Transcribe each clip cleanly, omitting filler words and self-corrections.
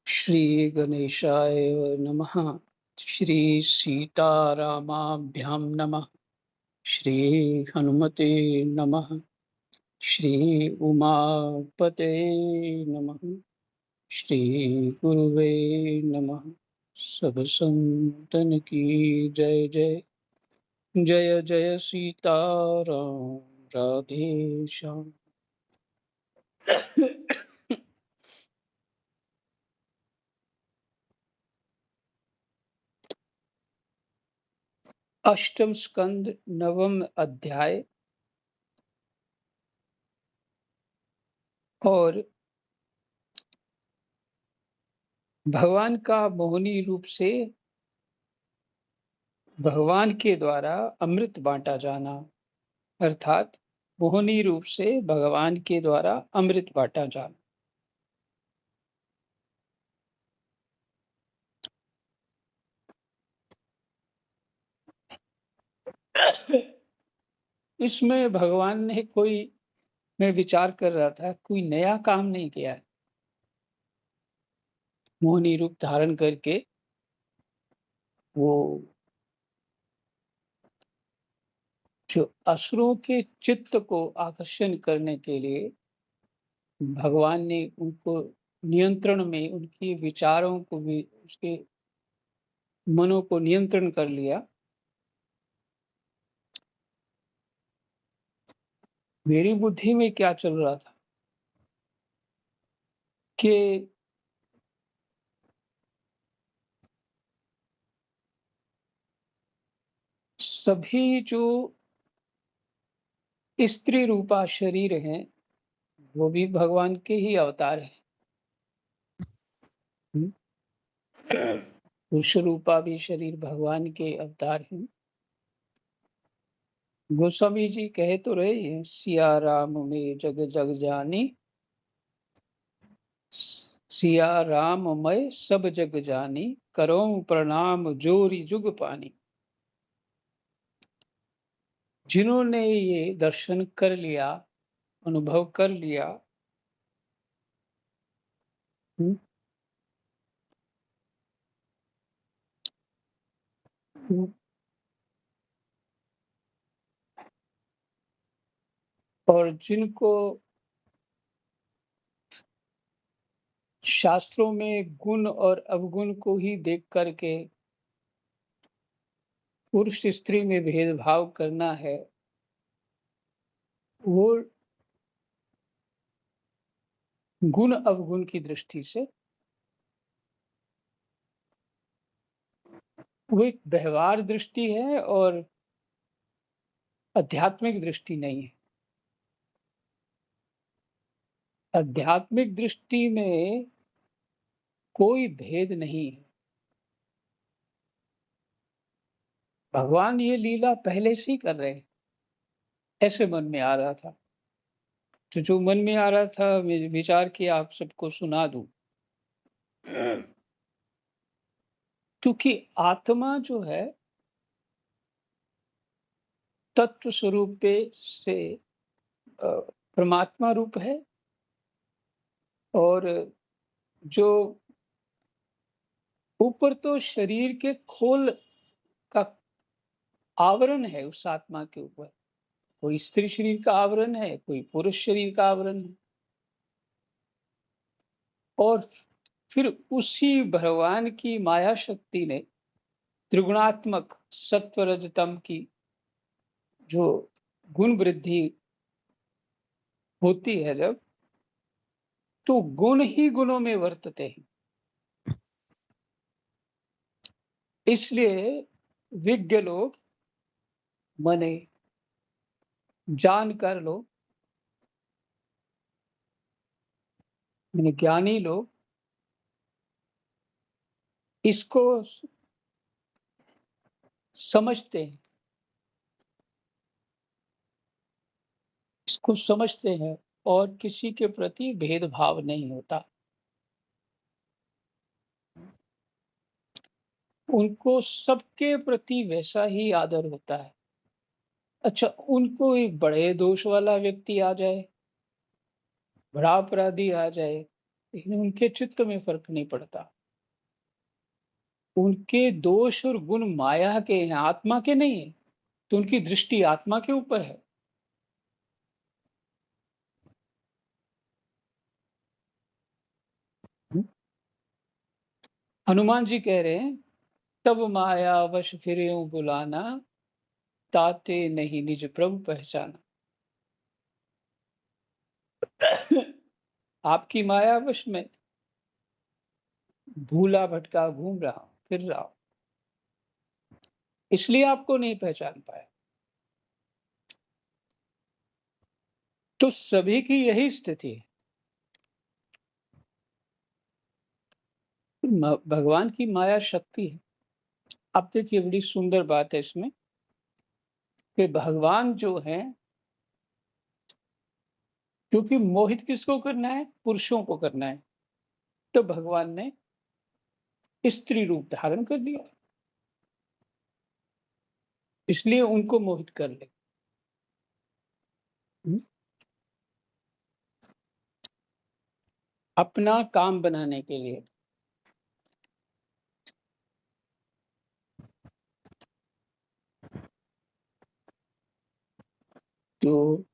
श्री गणेशाय नमः। श्री सीतारामाभ्यां नमः। श्री हनुमते नमः। श्री उमापते नमः। श्री गुरुवे नमः। सब संतन की जय जय। जय जय सीताराम। राधे श्याम। अष्टम स्कंद नवम अध्याय और भगवान का मोहिनी रूप से भगवान के द्वारा अमृत बांटा जाना, अर्थात मोहिनी रूप से भगवान के द्वारा अमृत बांटा जाना। इसमें भगवान ने मैं विचार कर रहा था, कोई नया काम नहीं किया है। मोहिनी रूप धारण करके वो जो असुरों के चित्त को आकर्षण करने के लिए भगवान ने उनको नियंत्रण में, उनके विचारों को भी, उसके मनों को नियंत्रण कर लिया। मेरी बुद्धि में क्या चल रहा था कि सभी जो स्त्री रूपा शरीर हैं वो भी भगवान के ही अवतार हैं। हम्म? पुरुष रूपा भी शरीर भगवान के अवतार हैं। गोस्वामी जी कहे तो रहे हैं, सिया राम में जग जग जानी, सिया राम मैं सब जग जानी, करो प्रणाम जोरी जुग पानी। जिन्होंने ये दर्शन कर लिया, अनुभव कर लिया, और जिनको शास्त्रों में गुण और अवगुण को ही देख करके पुरुष स्त्री में भेदभाव करना है, वो गुण अवगुण की दृष्टि से वो एक व्यवहार दृष्टि है और आध्यात्मिक दृष्टि नहीं है। आध्यात्मिक दृष्टि में कोई भेद नहीं है। भगवान ये लीला पहले से ही कर रहे हैं, ऐसे मन में आ रहा था। तो जो मन में आ रहा था विचार किया आप सबको सुना दूं। क्योंकि आत्मा जो है तत्व स्वरूप से परमात्मा रूप है, और जो ऊपर तो शरीर के खोल का आवरण है उस आत्मा के ऊपर, कोई स्त्री शरीर का आवरण है, कोई पुरुष शरीर का आवरण है, और फिर उसी भगवान की माया शक्ति ने त्रिगुणात्मक सत्व रजतम की जो गुण वृद्धि होती है जब, तो गुण ही गुणों में वर्तते हैं। इसलिए विज्ञ लोग, माने जानकर लोग, माने ज्ञानी लोग इसको समझते हैं, इसको समझते हैं और किसी के प्रति भेदभाव नहीं होता। उनको सबके प्रति वैसा ही आदर होता है। अच्छा, उनको एक बड़े दोष वाला व्यक्ति आ जाए, बड़ा अपराधी आ जाए, लेकिन उनके चित्त में फ़र्क नहीं पड़ता। उनके दोष और गुण माया के हैं, आत्मा के नहीं हैं, तो उनकी दृष्टि आत्मा के ऊपर है। हुँ? हनुमान जी कह रहे हैं, "तब माया वश फिरेउ बुलाना, ताते नहीं निज प्रभु पहचाना।" आपकी माया वश में भूला-भटका घूम रहा हूँ, फिर रहा हूँ, इसलिए आपको नहीं पहचान पाया। तो सभी की यही स्थिति है। भगवान की माया शक्ति है। अब देखिए बड़ी सुंदर बात है इसमें कि भगवान जो है, क्योंकि मोहित किसको करना है? पुरुषों को करना है। तो भगवान ने स्त्री रूप धारण कर लिया, इसलिए उनको मोहित कर ले। हम्म? अपना काम बनाने के लिए। तो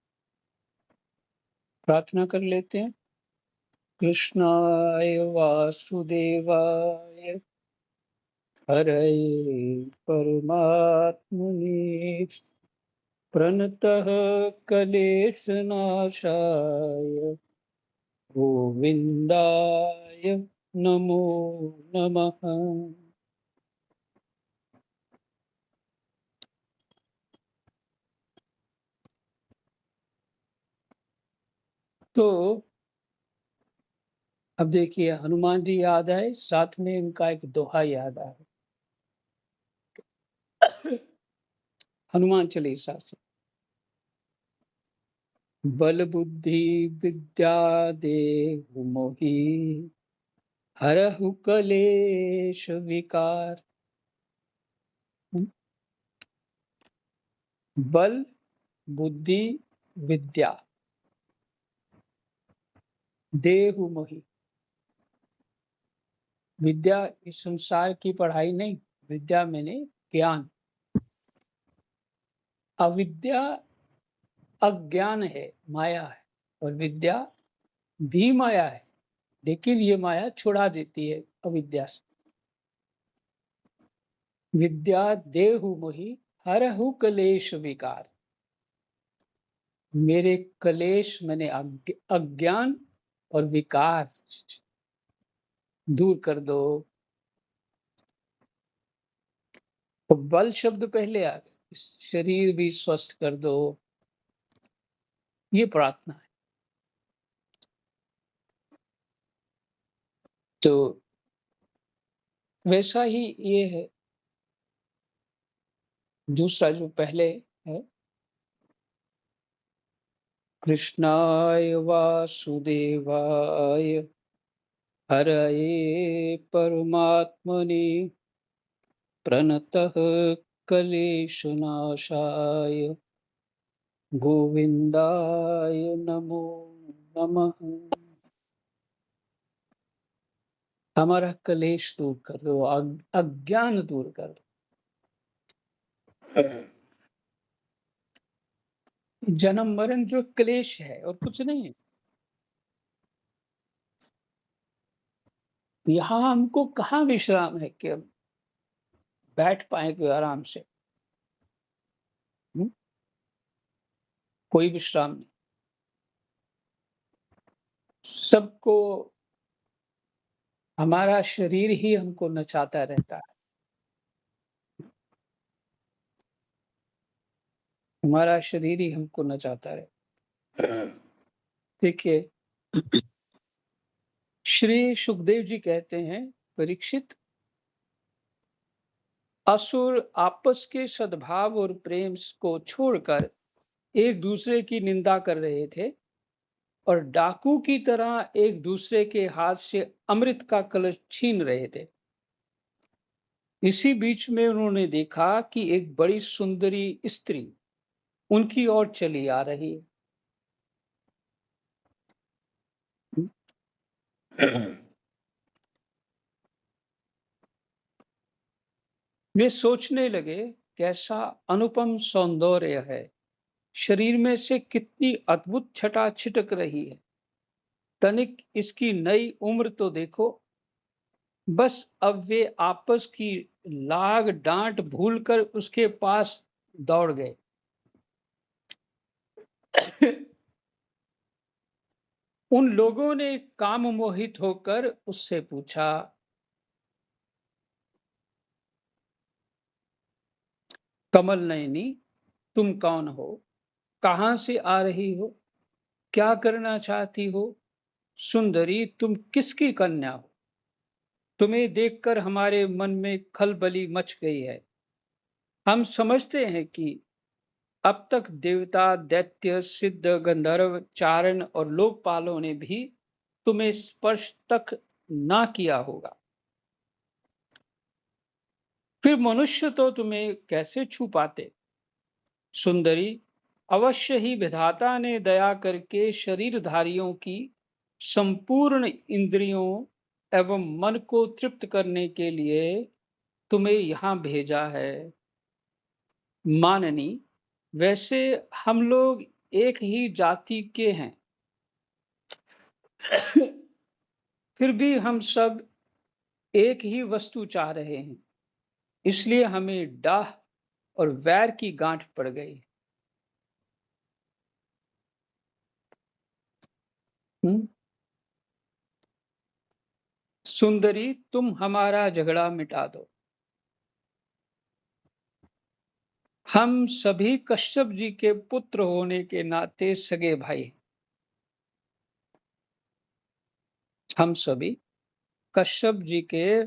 प्रार्थना कर लेते हैं। कृष्णाय वासुदेवाय हरये परमात्मने प्रणतः क्लेशनाशाय गोविंदाय नमो नमः। तो अब देखिए हनुमान जी याद आए, साथ में उनका एक दोहा याद आ गया। हनुमान चालीसा से, बल बुद्धि विद्या देहु मोहि हरहु कलेश विकार। बल बुद्धि विद्या देहु मोहि। विद्या इस संसार की पढ़ाई नहीं, विद्या मैंने ज्ञान। अविद्या अज्ञान है, माया है, और विद्या भी माया है, लेकिन ये माया छुड़ा देती है अविद्या से। विद्या देहु मोहि हरहु कलेश विकार। मेरे कलेश मैंने अज्ञान और विकार दूर कर दो। तो बल शब्द पहले आ गए, शरीर भी स्वस्थ कर दो, ये प्रार्थना है। तो वैसा ही ये है दूसरा जो पहले है, कृष्णाय वासुदेवाय हरये परमात्मने प्रणतः क्लेशनाशाय गोविंदाय नमो नमः। हमारा क्लेश दूर कर दो, अज्ञान दूर कर दो। जन्म मरण जो क्लेश है और कुछ नहीं है। यहाँ हमको कहाँ विश्राम है कि हम बैठ पाएंगे आराम से? हुँ? कोई विश्राम नहीं। सबको हमारा शरीर ही हमको नचाता रहता है। हमारा शरीर ही हमको नचाता रहता है। देखिए, श्री सुखदेव जी कहते हैं, परीक्षित, असुर आपस के सद्भाव और प्रेम को छोड़कर एक दूसरे की निंदा कर रहे थे और डाकू की तरह एक दूसरे के हाथ से अमृत का कलश छीन रहे थे। इसी बीच में उन्होंने देखा कि एक बड़ी सुंदरी स्त्री उनकी ओर चली आ रही है। वे सोचने लगे, कैसा अनुपम सौंदर्य है, शरीर में से कितनी अद्भुत छटा छिटक रही है। तनिक इसकी नई उम्र तो देखो। बस अब वे आपस की लाग डांट भूलकर उसके पास दौड़ गए। उन लोगों ने काम मोहित होकर उससे पूछा, कमल नयनी, तुम कौन हो? कहां से आ रही हो? क्या करना चाहती हो? सुंदरी, तुम किसकी कन्या हो? तुम्हें देखकर हमारे मन में खलबली मच गई है। हम समझते हैं कि अब तक देवता, दैत्य, सिद्ध, गंधर्व, चारण और लोकपालों ने भी तुम्हें स्पर्श तक ना किया होगा। फिर मनुष्य तो तुम्हें कैसे छू पाते? सुंदरी, अवश्य ही विधाता ने दया करके शरीरधारियों की संपूर्ण इंद्रियों एवं मन को तृप्त करने के लिए तुम्हें यहाँ भेजा है। माननी, वैसे हम लोग एक ही जाति के हैं, फिर भी हम सब एक ही वस्तु चाह रहे हैं, इसलिए हमें डाह और वैर की गांठ पड़ गई। हम्म? सुंदरी, तुम हमारा झगड़ा मिटा दो। हम सभी कश्यप जी के पुत्र होने के नाते सगे भाई हैं। हम सभी कश्यप जी के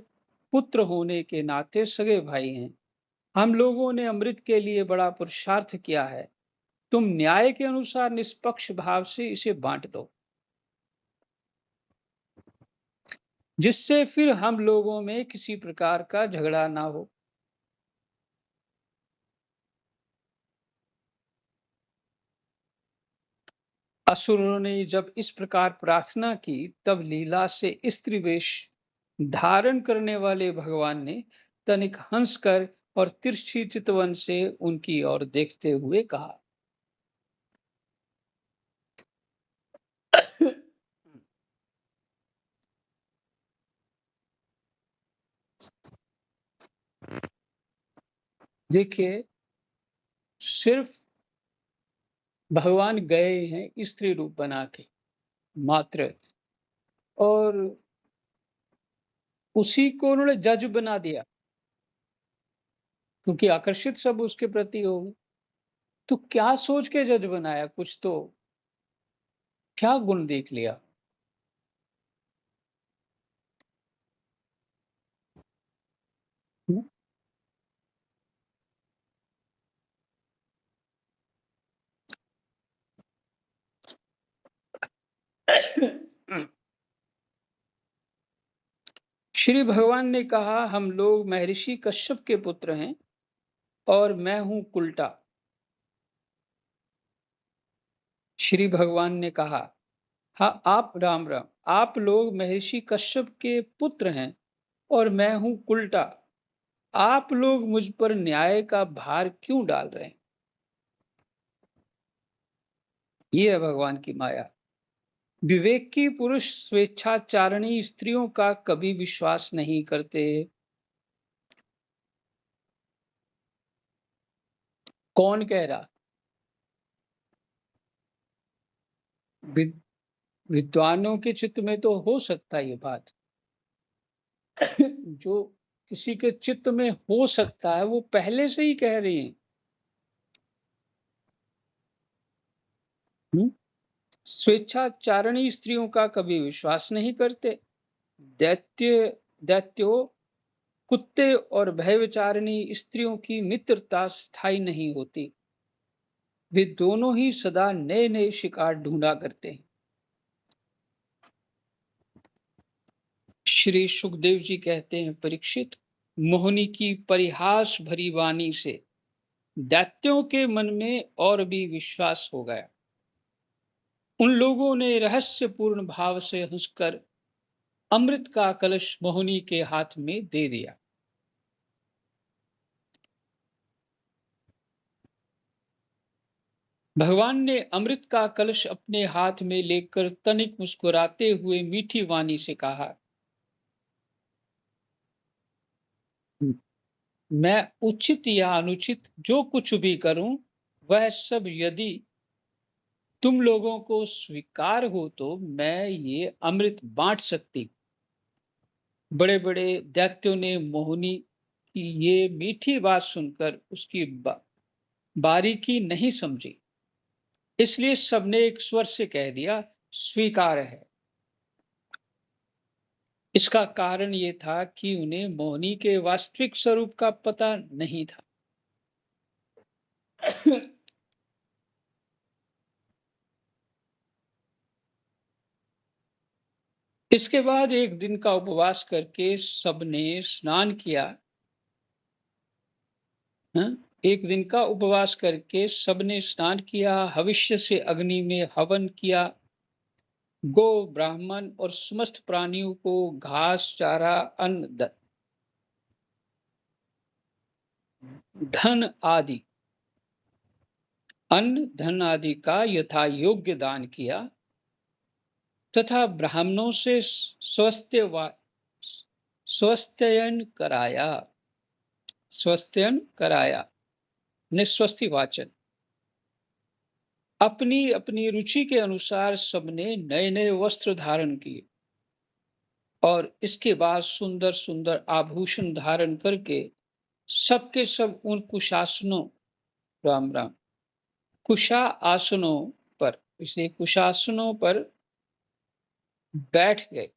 पुत्र होने के नाते सगे भाई हैं। हम लोगों ने अमृत के लिए बड़ा पुरुषार्थ किया है। तुम न्याय के अनुसार निष्पक्ष भाव से इसे बांट दो, जिससे फिर हम लोगों में किसी प्रकार का झगड़ा ना हो। असुरों ने जब इस प्रकार प्रार्थना की, तब लीला से स्त्री वेश धारण करने वाले भगवान ने तनिक हंसकर और तिरछी चितवन से उनकी ओर देखते हुए कहा, देखिए, सिर्फ भगवान गए हैं स्त्री रूप बना के मात्र, और उसी को उन्होंने जज बना दिया, क्योंकि आकर्षित सब उसके प्रति हो गए। तो क्या सोच के जज बनाया? कुछ तो क्या गुण देख लिया? श्री भगवान ने कहा, हम लोग महर्षि कश्यप के पुत्र हैं और मैं हूं कुलटा। श्री भगवान ने कहा, हाँ, आप राम राम, आप लोग महर्षि कश्यप के पुत्र हैं और मैं हूं कुलटा। आप लोग मुझ पर न्याय का भार क्यों डाल रहे हैं? ये है भगवान की माया। विवेक की पुरुष स्वेच्छाचारणी स्त्रियों का कभी विश्वास नहीं करते। कौन कह रहा? विद- विद्वानों के चित्त में तो हो सकता है ये बात। जो किसी के चित्त में हो सकता है, वो पहले से ही कह रही हैं। हम्म? स्वेच्छाचारणी स्त्रियों का कभी विश्वास नहीं करते। दैत्य दैत्यो, कुत्ते और भयविचारिणी स्त्रियों की मित्रता स्थायी नहीं होती। वे दोनों ही सदा नए नए शिकार ढूंढा करते हैं। श्री सुखदेव जी कहते हैं, परीक्षित, मोहिनी की परिहास भरी वाणी से दैत्यों के मन में और भी विश्वास हो गया। उन लोगों ने रहस्यपूर्ण भाव से हंसकर अमृत का कलश मोहिनी के हाथ में दे दिया। भगवान ने अमृत का कलश अपने हाथ में लेकर तनिक मुस्कुराते हुए मीठी वाणी से कहा, मैं उचित या अनुचित जो कुछ भी करूं, वह सब यदि तुम लोगों को स्वीकार हो तो मैं ये अमृत बांट सकती। बड़े बड़े दैत्यों ने मोहिनी की ये मीठी बात सुनकर उसकी बारीकी नहीं समझी, इसलिए सबने एक स्वर से कह दिया, स्वीकार है। इसका कारण ये था कि उन्हें मोहिनी के वास्तविक स्वरूप का पता नहीं था। इसके बाद एक दिन का उपवास करके सबने स्नान किया। एक दिन का उपवास करके सबने स्नान किया, भविष्य से अग्नि में हवन किया, गो ब्राह्मण और समस्त प्राणियों को घास चारा अन्न धन आदि का यथा योग्य दान किया तथा ब्राह्मणों से स्वस्त्ययन कराया निस्वस्ति वाचन। अपनी अपनी रुचि के अनुसार सबने नए नए वस्त्र धारण किए और इसके बाद सुंदर सुंदर आभूषण धारण करके सबके सब उन कुशासनों राम राम कुशा आसनों पर इसलिए कुशासनों पर बैठ गए,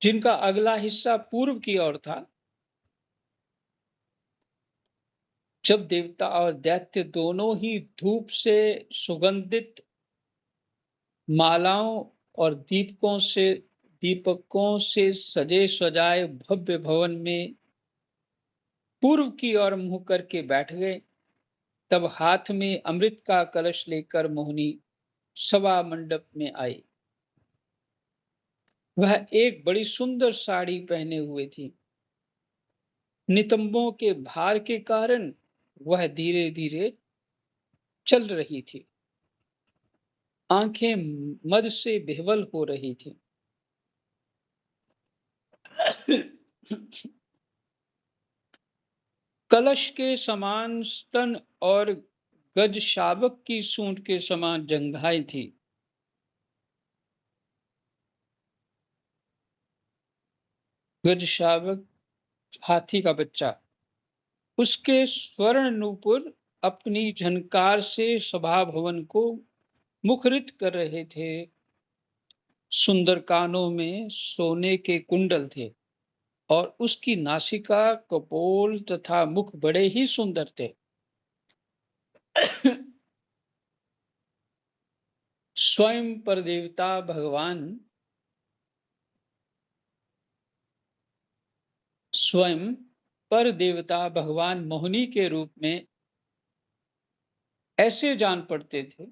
जिनका अगला हिस्सा पूर्व की ओर था। जब देवता और दैत्य दोनों ही धूप से सुगंधित मालाओं और दीपकों से सजे सजाए भव्य भवन में पूर्व की ओर मुंह करके बैठ गए, तब हाथ में अमृत का कलश लेकर मोहिनी सभा मंडप में आई। वह एक बड़ी सुंदर साड़ी पहने हुए थी। नितंबों के भार के कारण वह धीरे धीरे चल रही थी। आंखें मद से बेहवल हो रही थी। कलश के समान स्तन और गज शावक की सूंड के समान जंघाएं थी। गज शावक हाथी का बच्चा। उसके स्वर्ण नूपुर अपनी झनकार से सभा भवन को मुखरित कर रहे थे। सुंदर कानों में सोने के कुंडल थे और उसकी नासिका, कपोल तथा मुख बड़े ही सुंदर थे। स्वयं पर देवता भगवान मोहिनी के रूप में ऐसे जान पड़ते थे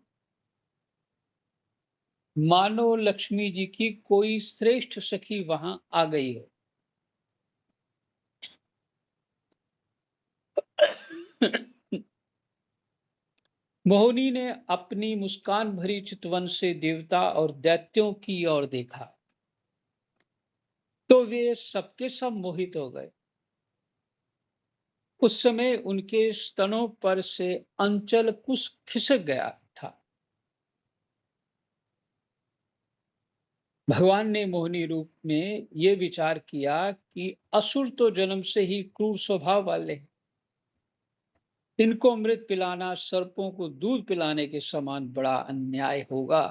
मानो लक्ष्मी जी की कोई श्रेष्ठ सखी वहां आ गई हो। मोहिनी ने अपनी मुस्कान भरी चितवन से देवता और दैत्यों की ओर देखा तो वे सबके सब मोहित हो गए। उस समय उनके स्तनों पर से अंचल कुछ खिसक गया था। भगवान ने मोहिनी रूप में ये विचार किया कि असुर तो जन्म से ही क्रूर स्वभाव वाले हैं, इनको अमृत पिलाना सर्पों को दूध पिलाने के समान बड़ा अन्याय होगा।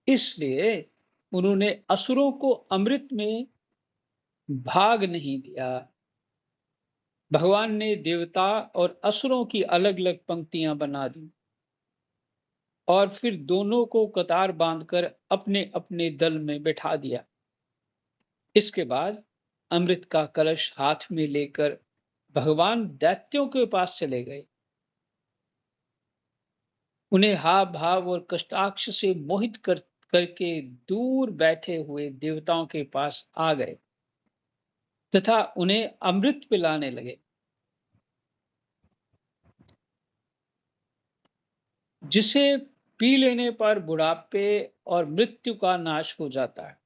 इसलिए उन्होंने असुरों को अमृत में भाग नहीं दिया। भगवान ने देवता और असुरों की अलग अलग पंक्तियां बना दी और फिर दोनों को कतार बांधकर अपने अपने दल में बैठा दिया। इसके बाद अमृत का कलश हाथ में लेकर भगवान दैत्यों के पास चले गए। उन्हें हाव भाव और कष्टाक्ष से मोहित करके दूर बैठे हुए देवताओं के पास आ गए तथा उन्हें अमृत पिलाने लगे, जिसे पी लेने पर बुढ़ापे और मृत्यु का नाश हो जाता है।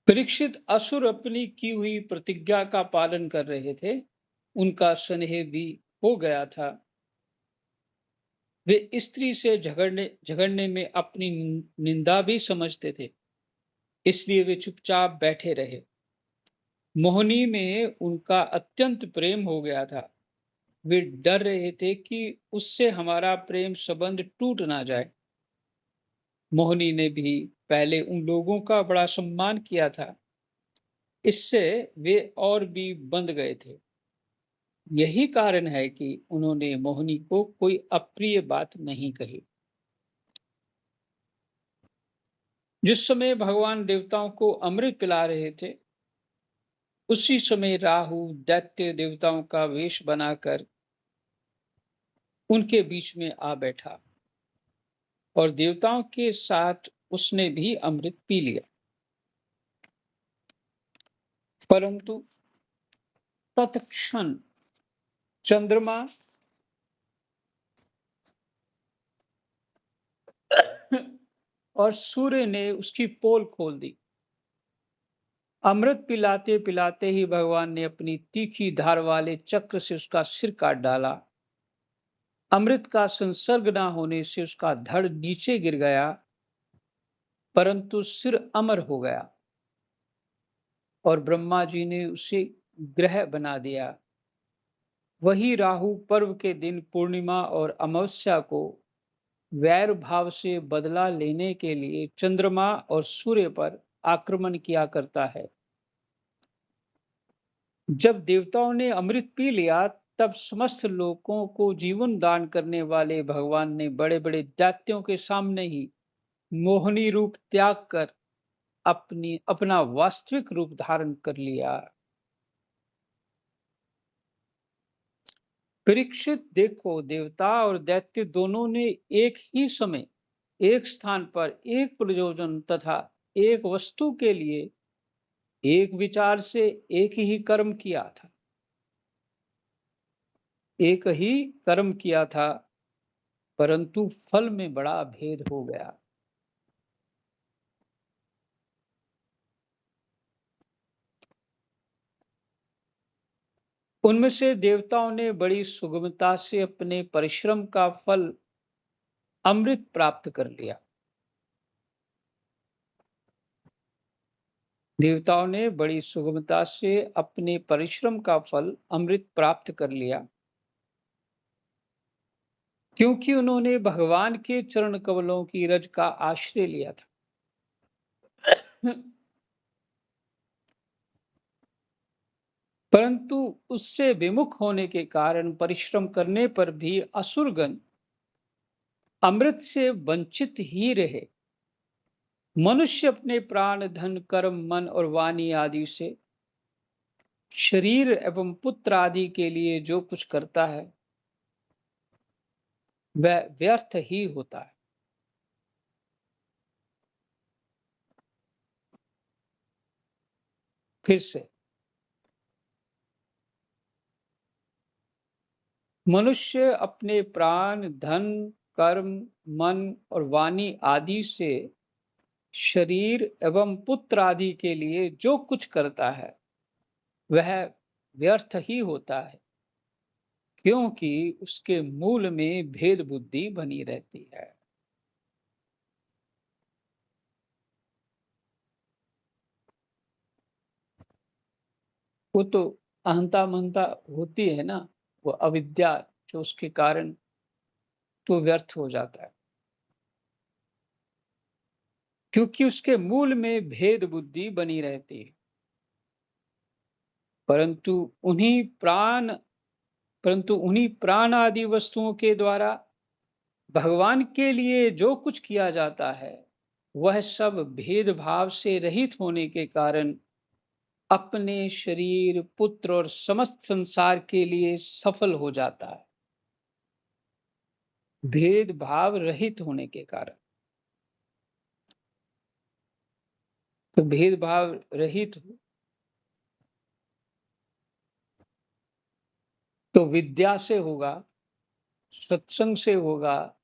परीक्षित असुर अपनी की हुई प्रतिज्ञा का पालन कर रहे थे। उनका स्नेह भी हो गया था। वे स्त्री से झगड़ने में अपनी निंदा भी समझते थे, इसलिए वे चुपचाप बैठे रहे। मोहिनी में उनका अत्यंत प्रेम हो गया था। वे डर रहे थे कि उससे हमारा प्रेम संबंध टूट ना जाए। मोहिनी ने भी पहले उन लोगों का बड़ा सम्मान किया था, इससे वे और भी बंध गए थे। यही कारण है कि उन्होंने मोहिनी को कोई अप्रिय बात नहीं कही। जिस समय भगवान देवताओं को अमृत पिला रहे थे, उसी समय राहु दैत्य देवताओं का वेश बनाकर उनके बीच में आ बैठा और देवताओं के साथ उसने भी अमृत पी लिया। परंतु तत्क्षण चंद्रमा और सूर्य ने उसकी पोल खोल दी। अमृत पिलाते पिलाते ही भगवान ने अपनी तीखी धार वाले चक्र से उसका सिर काट डाला। अमृत का संसर्ग न होने से उसका धड़ नीचे गिर गया, परंतु सिर अमर हो गया और ब्रह्मा जी ने उसे ग्रह बना दिया। वही राहु पर्व के दिन पूर्णिमा और अमावस्या को वैर भाव से बदला लेने के लिए चंद्रमा और सूर्य पर आक्रमण किया करता है। जब देवताओं ने अमृत पी लिया, तब समस्त लोगों को जीवन दान करने वाले भगवान ने बड़े बड़े दैत्यों के सामने ही मोहिनी रूप त्याग कर अपना वास्तविक रूप धारण कर लिया। परीक्षित देखो, देवता और दैत्य दोनों ने एक ही समय, एक स्थान पर, एक प्रयोजन तथा एक वस्तु के लिए एक विचार से एक ही कर्म किया था। एक ही कर्म किया था, परंतु फल में बड़ा भेद हो गया। उनमें से देवताओं ने बड़ी सुगमता से अपने परिश्रम का फल अमृत प्राप्त कर लिया। देवताओं ने बड़ी सुगमता से अपने परिश्रम का फल अमृत प्राप्त कर लिया, क्योंकि उन्होंने भगवान के चरण कमलों की रज का आश्रय लिया था। परंतु उससे विमुख होने के कारण परिश्रम करने पर भी असुरगण अमृत से वंचित ही रहे। मनुष्य अपने प्राण, धन, कर्म, मन और वाणी आदि से शरीर एवं पुत्र आदि के लिए जो कुछ करता है, वह व्यर्थ ही होता है। फिर से, मनुष्य अपने प्राण, धन, कर्म, मन और वाणी आदि से शरीर एवं पुत्र आदि के लिए जो कुछ करता है, वह व्यर्थ ही होता है, क्योंकि उसके मूल में भेद बुद्धि बनी रहती है। वो तो अहंता महंता होती है ना, वो अविद्या जो उसके कारण तो व्यर्थ हो जाता है, क्योंकि उसके मूल में भेद बुद्धि बनी रहती है। परंतु उन्हीं प्राण परंतु उन्हीं प्राण आदि वस्तुओं के द्वारा भगवान के लिए जो कुछ किया जाता है, वह सब भेदभाव से रहित होने के कारण अपने शरीर, पुत्र और समस्त संसार के लिए सफल हो जाता है। भेदभाव रहित होने के कारण। तो भेदभाव रहित हो तो विद्या से होगा, सत्संग से होगा,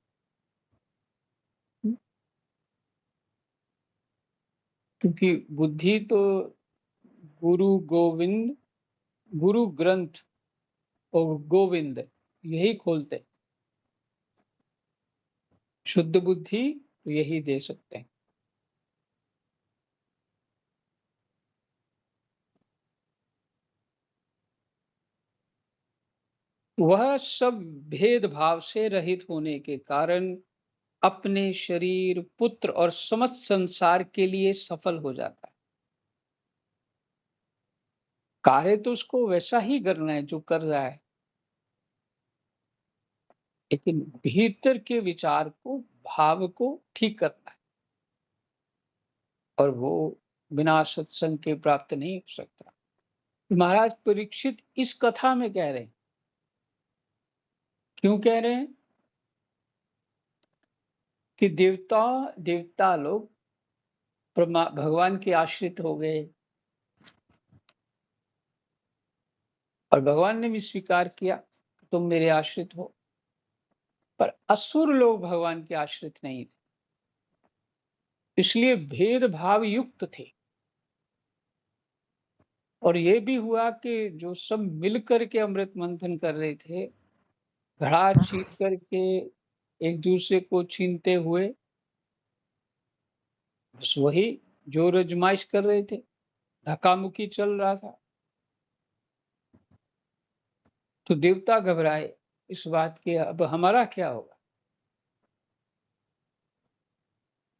क्योंकि बुद्धि तो गुरु गोविंद, गुरु ग्रंथ और गोविंद यही खोलते। शुद्ध बुद्धि यही दे सकते हैं। वह सब भेदभाव से रहित होने के कारण अपने शरीर, पुत्र और समस्त संसार के लिए सफल हो जाता है। कार्य तो उसको वैसा ही करना है जो कर रहा है, लेकिन भीतर के विचार को, भाव को ठीक करना है, और वो बिना सत्संग के प्राप्त नहीं हो सकता। महाराज परीक्षित इस कथा में कह रहे हैं। क्यों कह रहे हैं? कि देवता लोग भगवान के आश्रित हो गए, और भगवान ने भी स्वीकार किया तुम मेरे आश्रित हो। पर असुर लोग भगवान के आश्रित नहीं थे, इसलिए भेदभाव युक्त थे। और ये भी हुआ कि जो सब मिलकर के अमृत मंथन कर रहे थे, घड़ा छीन करके एक दूसरे को छीनते हुए, बस वही जो रजमाइश कर रहे थे, धक्का-मुक्की चल रहा था। तो देवता घबराए इस बात के, अब हमारा क्या होगा।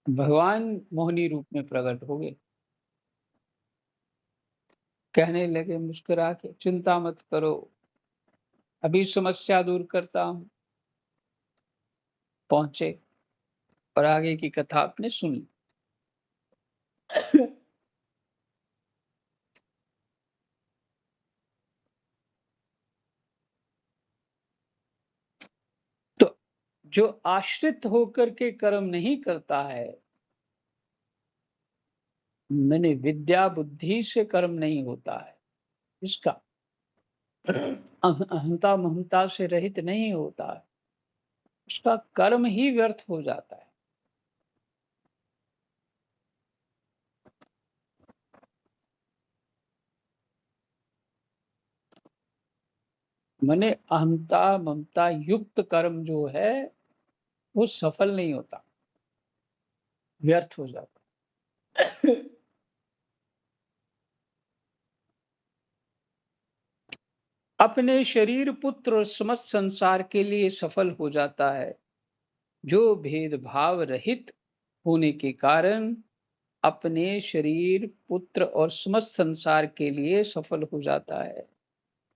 भगवान मोहिनी रूप में प्रकट हो गए, कहने लगे मुस्कुरा के, चिंता मत करो, अभी समस्या दूर करता हूं। पहुंचे और आगे की कथा आपने सुन ली। तो जो आश्रित होकर के कर्म नहीं करता है, मैंने विद्या बुद्धि से कर्म नहीं होता है, इसका अहंता ममता से रहित नहीं होता है, उसका कर्म ही व्यर्थ हो जाता है। मैंने अहंता ममता युक्त कर्म जो है वो सफल नहीं होता, व्यर्थ हो जाता। अपने शरीर, पुत्र और समस्त संसार के लिए सफल हो जाता है, जो भेदभाव रहित होने के कारण अपने शरीर, पुत्र और समस्त संसार के लिए सफल हो जाता है।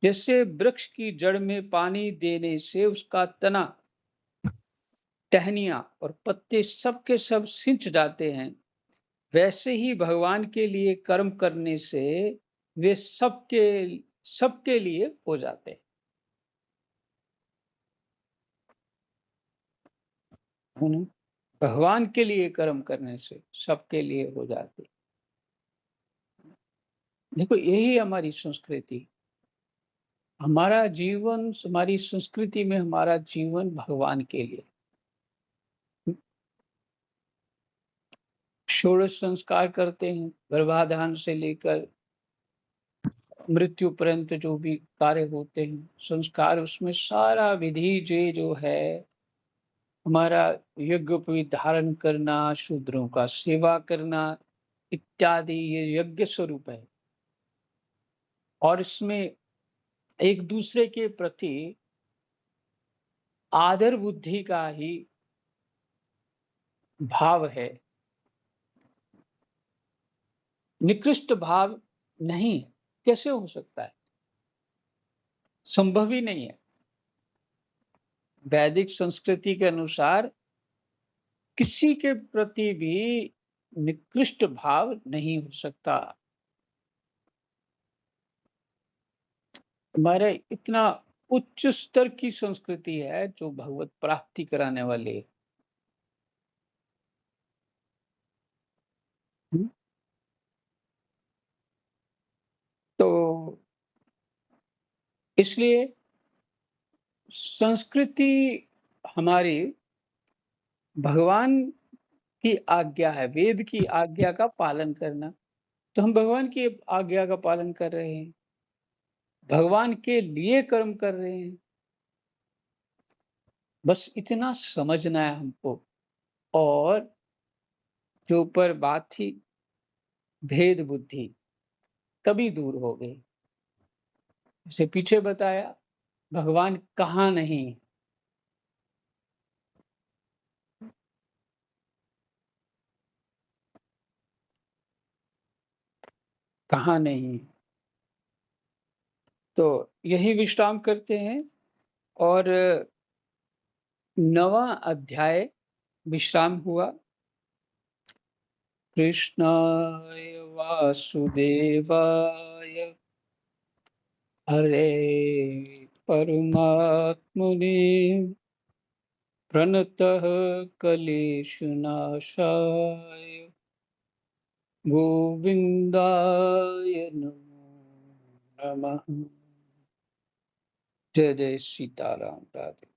जैसे वृक्ष की जड़ में पानी देने से उसका तना, टहनियां और पत्ते सब के सब सिंच जाते हैं, वैसे ही भगवान के लिए कर्म करने से वे सबके सबके लिए हो जाते हैं। भगवान के लिए कर्म करने से सबके लिए हो जाते। देखो यही हमारी संस्कृति, हमारा जीवन, हमारी संस्कृति में हमारा जीवन भगवान के लिए। षोडश संस्कार करते हैं, गर्भाधान से लेकर मृत्यु पर्यंत जो भी कार्य होते हैं संस्कार, उसमें सारा विधि जो है हमारा यज्ञोपवीत धारण करना, शूद्रों का सेवा करना इत्यादि, ये यज्ञ स्वरूप है। और इसमें एक दूसरे के प्रति आदर बुद्धि का ही भाव है, निकृष्ट भाव नहीं। कैसे हो सकता है? संभव ही नहीं है। वैदिक संस्कृति के अनुसार किसी के प्रति भी निकृष्ट भाव नहीं हो सकता। हमारे इतना उच्च स्तर की संस्कृति है जो भगवत प्राप्ति कराने वाली है। हुँ। तो इसलिए संस्कृति हमारी भगवान की आज्ञा है, वेद की आज्ञा का पालन करना। तो हम भगवान की आज्ञा का पालन कर रहे हैं, भगवान के लिए कर्म कर रहे हैं। बस इतना समझना है हमको। और जो ऊपर बात थी भेद बुद्धि, तभी दूर हो गई। जैसे पीछे बताया भगवान कहाँ नहीं, कहाँ नहीं। तो यही विश्राम करते हैं और 9वां अध्याय विश्राम हुआ। कृष्णाय वासुदेवाय हरे परमात्मने प्रणतः क्लेशनाशाय गोविंदाय नमो नमः। जय जय सीताराम राधे।